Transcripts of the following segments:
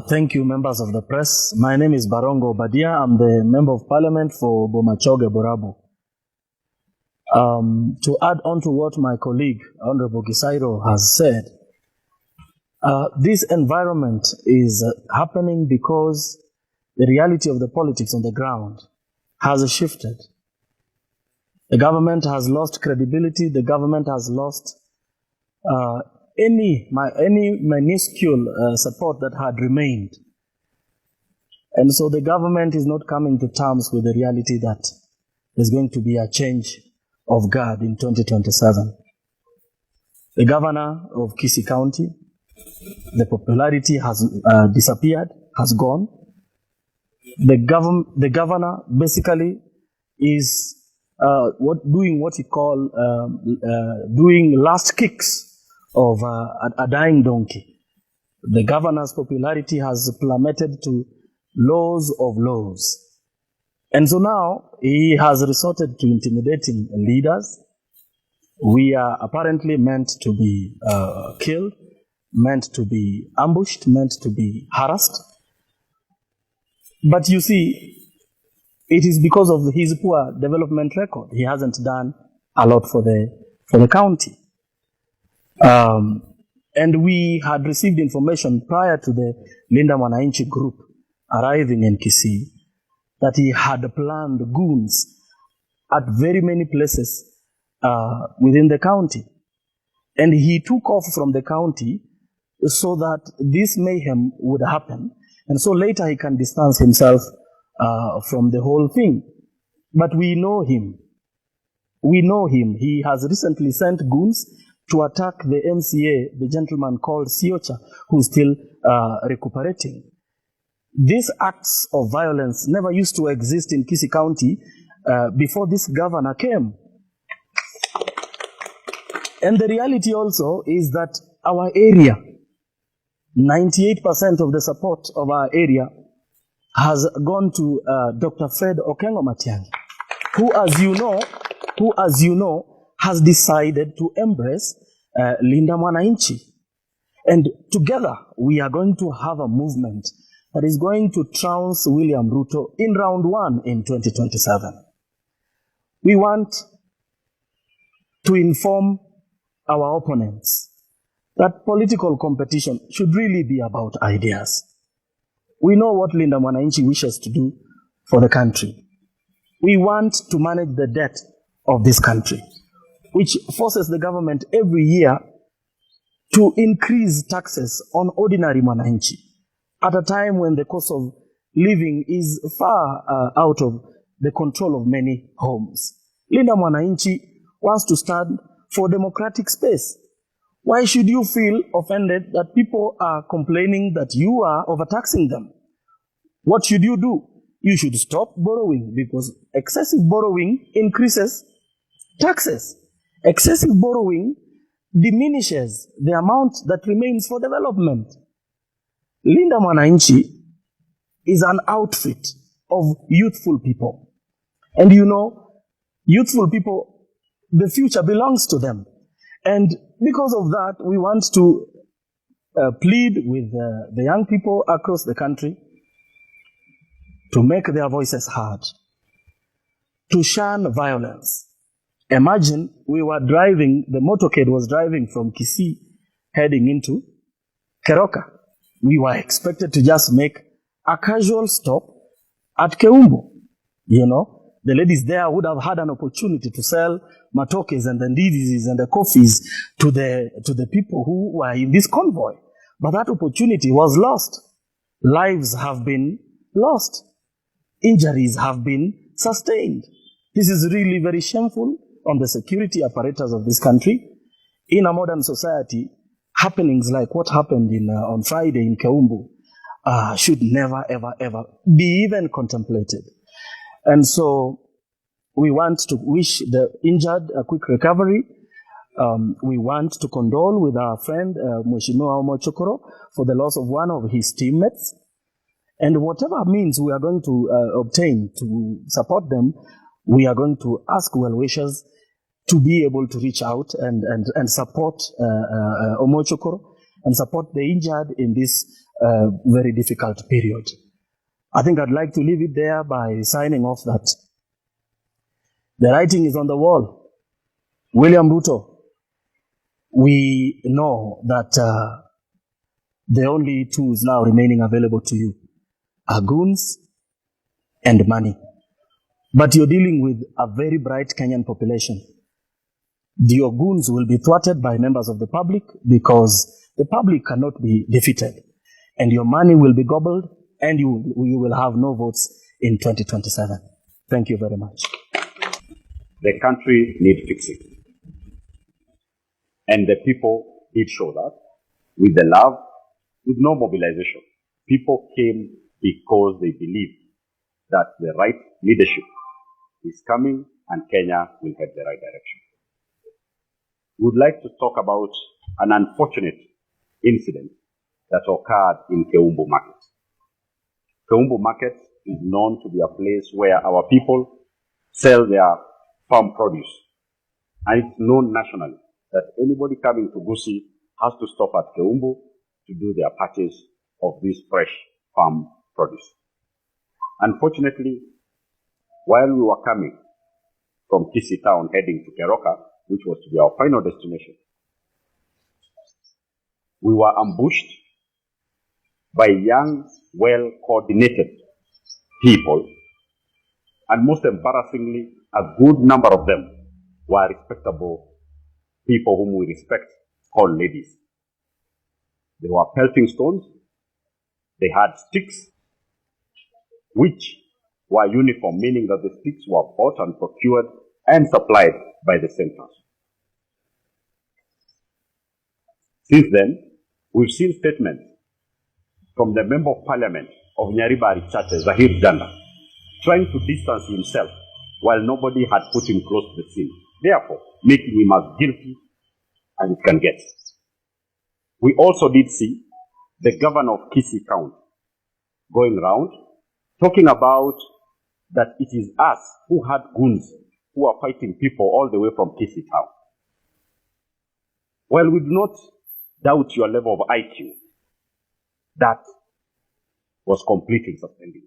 Thank you, members of the press. My name is Barongo Badia. I'm the Member of Parliament for Bomachoge Borabu. To add on to what my colleague, Honorable Gusiiland, has said, this environment is happening because the reality of the politics on the ground has shifted. The government has lost credibility. The government has lost any minuscule support that had remained. And so the government is not coming to terms with the reality that there's going to be a change of guard in 2027. The governor of Kisii County, the popularity has disappeared, has gone. The governor basically is doing what he call doing last kicks of a dying donkey. The governor's popularity has plummeted to lows of lows. And so now he has resorted to intimidating leaders. We are apparently meant to be killed, meant to be ambushed, meant to be harassed. But you see, it is because of his poor development record. He hasn't done a lot for the county. And we had received information prior to the Linda Mwananchi group arriving in Kisii that he had planned goons at very many places within the county. And he took off from the county so that this mayhem would happen. And so later he can distance himself from the whole thing. But we know him. We know him. He has recently sent goons to attack the MCA, the gentleman called Siocha, who's still recuperating. These acts of violence never used to exist in Kisii County before this governor came. And the reality also is that our area, 98% of the support of our area has gone to Dr. Fred Okengo Matiang'i, who, as you know, has decided to embrace Linda Mwananchi. And together, we are going to have a movement that is going to trounce William Ruto in round 1 in 2027. We want to inform our opponents that political competition should really be about ideas. We know what Linda Mwananchi wishes to do for the country. We want to manage the debt of this country, which forces the government every year to increase taxes on ordinary Mwananchi at a time when the cost of living is far out of the control of many homes. Linda Mwananchi wants to stand for democratic space. Why should you feel offended that people are complaining that you are overtaxing them? What should you do? You should stop borrowing, because excessive borrowing increases taxes. Excessive borrowing diminishes the amount that remains for development. Linda Mwananchi is an outfit of youthful people. And you know, youthful people, the future belongs to them. And because of that, we want to plead with the young people across the country to make their voices heard, to shun violence. Imagine we were driving, the motorcade was driving from Kisii heading into Keroka. We were expected to just make a casual stop at Keumbu. You know, the ladies there would have had an opportunity to sell matokes and the ndizis and the coffees to the people who were in this convoy. But that opportunity was lost. Lives have been lost. Injuries have been sustained. This is really very shameful on the security apparatus of this country. In a modern society, happenings like what happened on Friday in Keumbu should never, ever, ever be even contemplated. And so we want to wish the injured a quick recovery. We want to condole with our friend Mheshimiwa Omochokoro for the loss of one of his teammates. And whatever means we are going to obtain to support them, we are going to ask well-wishers to be able to reach out and support Omochokoro and support the injured in this very difficult period. I think I'd like to leave it there by signing off that the writing is on the wall. William Ruto, we know that the only tools now remaining available to you are goons and money. But you're dealing with a very bright Kenyan population. Your goons will be thwarted by members of the public because the public cannot be defeated. And your money will be gobbled and you will have no votes in 2027. Thank you very much. The country needs fixing. And the people did show that with the love, with no mobilization. People came because they believed that the right leadership is coming and Kenya will head the right direction. We would like to talk about an unfortunate incident that occurred in Keumbu Market. Keumbu Market is known to be a place where our people sell their farm produce. And it's known nationally that anybody coming to Gusii has to stop at Keumbu to do their purchase of this fresh farm produce. Unfortunately, while we were coming from Kisii town heading to Keroka, which was to be our final destination, we were ambushed by young, well-coordinated people, and most embarrassingly, a good number of them were respectable people whom we respect, called ladies. They were pelting stones, they had sticks, which were uniform, meaning that the sticks were bought and procured and supplied by the same person. Since then, we've seen statements from the Member of Parliament of Nyaribari Chache, Zahir Janda, trying to distance himself while nobody had put him close to the scene, therefore making him as guilty as it can get. We also did see the governor of Kisii County going around talking about that it is us who had goons who are fighting people all the way from Kisii town. Well, we do not doubt your level of IQ. That was completely suspended.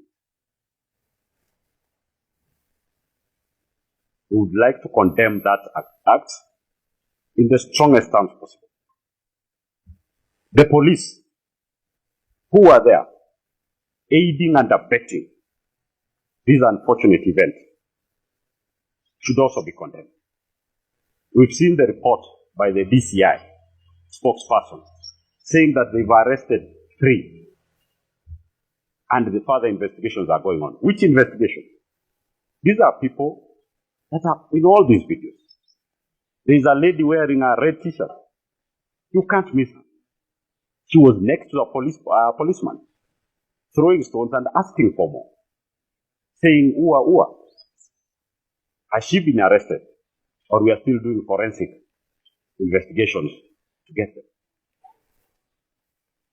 We would like to condemn that act in the strongest terms possible. The police who were there aiding and abetting this unfortunate event should also be condemned. We've seen the report by the DCI spokesperson saying that they've arrested 3 and the further investigations are going on. Which investigation? These are people that are in all these videos. There is a lady wearing a red t-shirt. You can't miss her. She was next to a policeman, throwing stones and asking for more, saying, "Ua, ua." Has she been arrested? Or we are still doing forensic investigations to get them?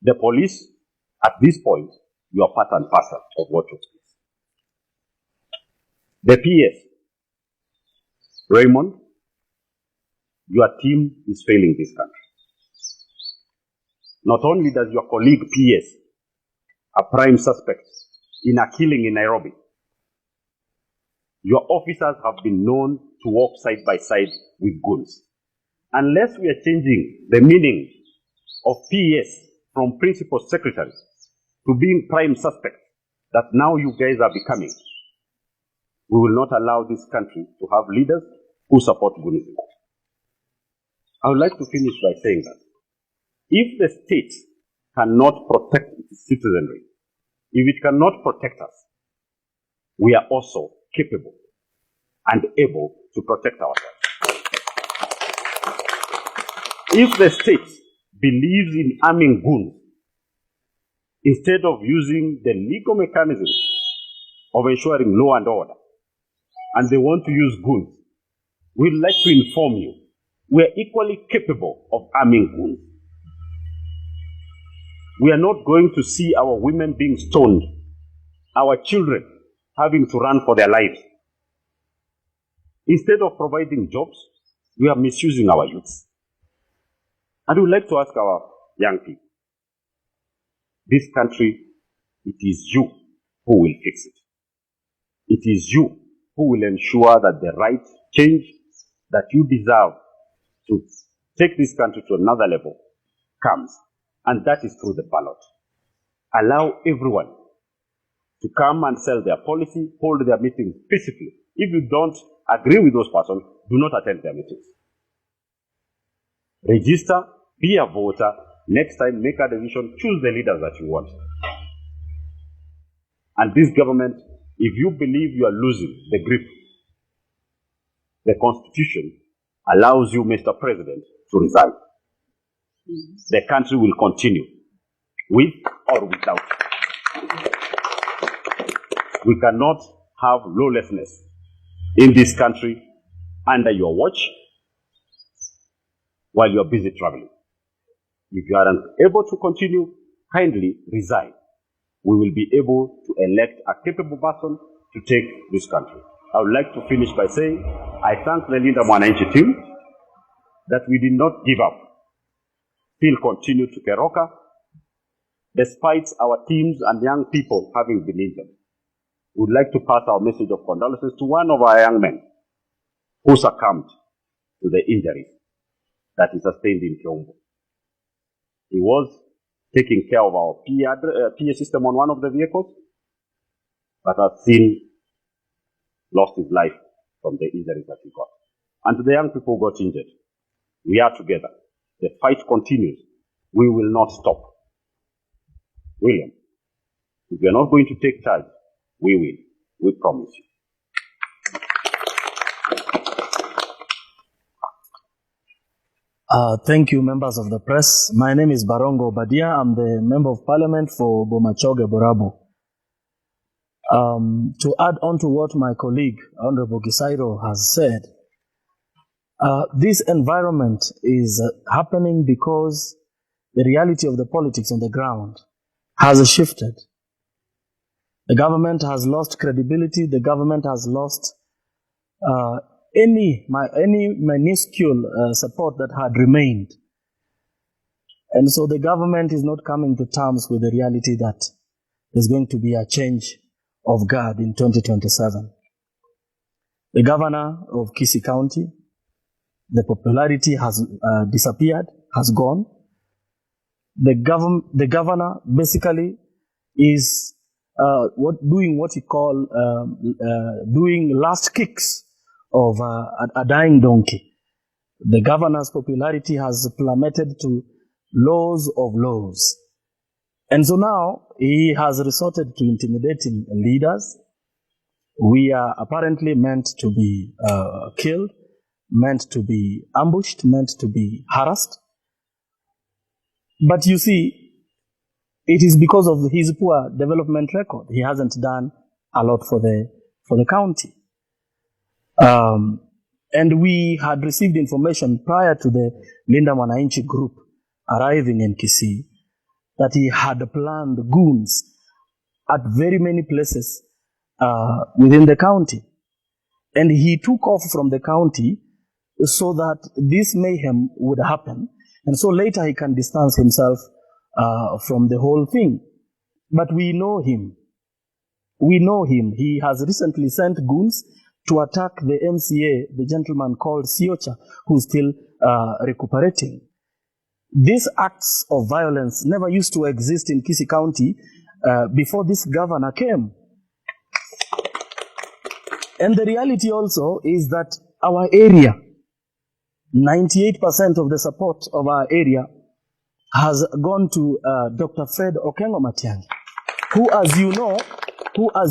The police, at this point, you are part and parcel of what took place. The PS, Raymond, your team is failing this country. Not only does your colleague PS, a prime suspect in a killing in Nairobi, your officers have been known to walk side by side with goons. Unless we are changing the meaning of PS from principal secretary to being prime suspect that now you guys are becoming, we will not allow this country to have leaders who support goonism. I would like to finish by saying that if the state cannot protect its citizenry, if it cannot protect us, we are also capable and able to protect ourselves. If the state believes in arming goons instead of using the legal mechanism of ensuring law and order, and they want to use goons, we'd like to inform you we are equally capable of arming goons. We are not going to see our women being stoned, our children having to run for their lives. Instead of providing jobs, we are misusing our youths. And we would like to ask our young people, This country, it is you who will fix it. It is you who will ensure that the right change that you deserve to take this country to another level comes. And that is through the ballot. Allow everyone to come and sell their policy, hold their meetings peacefully. If you don't agree with those persons, do not attend their meetings. Register, be a voter. Next time, make a decision, choose the leaders that you want. And this government, if you believe you are losing the grip, the Constitution allows you, Mr. President, to resign. The country will continue, with or without. We cannot have lawlessness in this country under your watch while you are busy traveling. If you are unable to continue, kindly resign. We will be able to elect a capable person to take this country. I would like to finish by saying, I thank the Linda Mwananchi team that we did not give up. Still continue to Keroka, despite our teams and young people having been injured. We would like to pass our message of condolences to one of our young men who succumbed to the injuries that he sustained in Kiombo. He was taking care of our PA system on one of the vehicles, but has since lost his life from the injuries that he got. And to the young people who got injured, we are together. The fight continues. We will not stop. William, if you are not going to take charge, we will. We promise you. Thank you, members of the press. My name is Barongo Badia. I'm the Member of Parliament for Bomachoge Borabu. To add on to what my colleague, Honorable Gusiiland, has said, this environment is happening because the reality of the politics on the ground has shifted. The government has lost credibility. The government has lost any minuscule support that had remained. And so the government is not coming to terms with the reality that there's going to be a change of guard in 2027. The governor of Kisii County, the popularity has disappeared, has gone. The governor basically is doing what he call doing last kicks of a dying donkey. The governor's popularity has plummeted to lows of lows. And so now he has resorted to intimidating leaders. We are apparently meant to be killed, meant to be ambushed, meant to be harassed. But you see, it is because of his poor development record. He hasn't done a lot for the county. And we had received information prior to the Linda Mwananchi group arriving in Kisii that he had planned goons at very many places within the county. And he took off from the county so that this mayhem would happen. And so later he can distance himself from the whole thing. But we know him. We know him. He has recently sent goons to attack the MCA, the gentleman called Siocha, who's still recuperating. These acts of violence never used to exist in Kisii County before this governor came. And the reality also is that our area, 98% of the support of our area has gone to Dr. Fred Okengo Matiang'i, who, as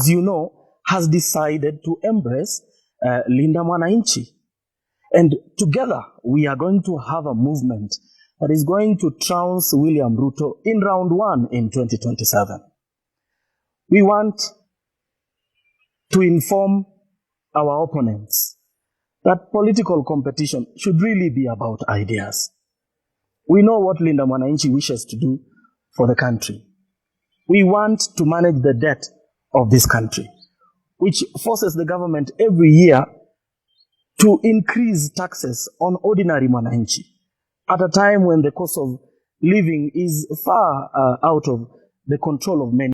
you know, has decided to embrace Linda Mwananchi. And together, we are going to have a movement that is going to trounce William Ruto in round 1 in 2027. We want to inform our opponents that political competition should really be about ideas. We know what Linda Mwananchi wishes to do for the country. We want to manage the debt of this country, which forces the government every year to increase taxes on ordinary Mwananchi at a time when the cost of living is far out of the control of many